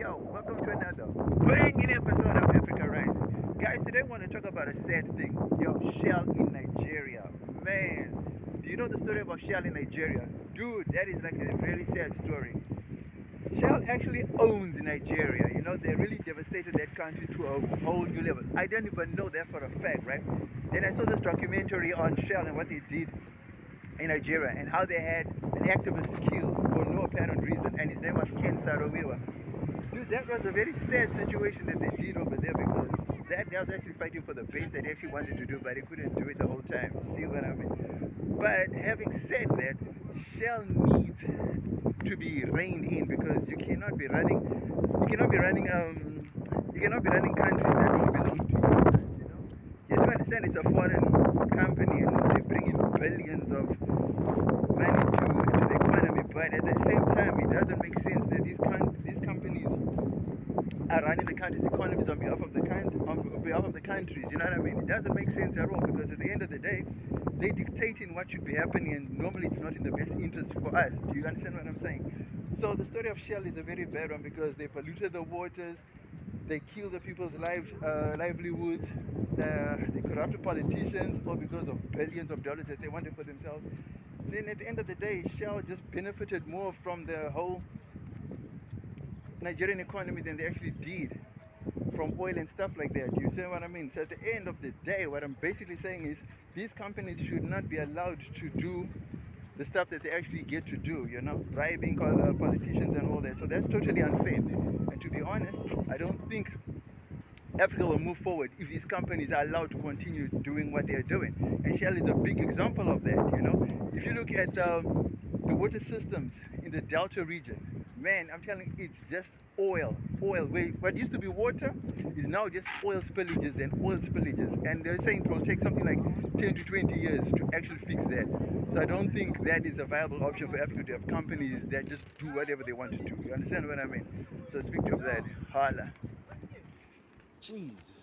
Yo, welcome to another banging episode of Africa Rising. Guys, today I want to talk about a sad thing. Yo, Shell in Nigeria. Man, do you know the story about Shell in Nigeria? Dude, that is like a really sad story. Shell actually owns Nigeria. You know, they really devastated that country to a whole new level. I don't even know that for a fact, right? Then I saw this documentary on Shell and what they did in Nigeria and how they had an activist killed for no apparent reason, and his name was Ken Saro-Wiwa. Dude, that was a very sad situation that they did over there because that guy was actually fighting for the base that he actually wanted to do, but he couldn't do it the whole time. See what I mean? But having said that, Shell needs to be reined in because you cannot be running countries that don't belong to you. You know, yes, you understand it's a foreign company and they bring in billions of money to the economy, but at the same time, it doesn't make sense that these companies are running the country's economies on behalf of the countries. You know what I mean? It doesn't make sense at all because at the end of the day, they dictating what should be happening, and normally it's not in the best interest for us. Do you understand what I'm saying? So the story of Shell is a very bad one because they polluted the waters, they kill the people's livelihoods, they corrupted politicians, all because of billions of dollars that they wanted for themselves. Then at the end of the day, Shell just benefited more from the whole Nigerian economy than they actually did from oil and stuff like that. You see what I mean? So at the end of the day, what I'm basically saying is these companies should not be allowed to do the stuff that they actually get to do, you know, bribing politicians and all that. So that's totally unfair. And to be honest, I don't think Africa will move forward if these companies are allowed to continue doing what they're doing. And Shell is a big example of that, you know. If you look at the water systems in the Delta region, man, I'm telling you, it's just oil. What used to be water is now just oil spillages and oil spillages. And they're saying it will take something like 10 to 20 years to actually fix that. So I don't think that is a viable option for Africa to have companies that just do whatever they want to do. You understand what I mean? So speak to that. Holla. Jesus.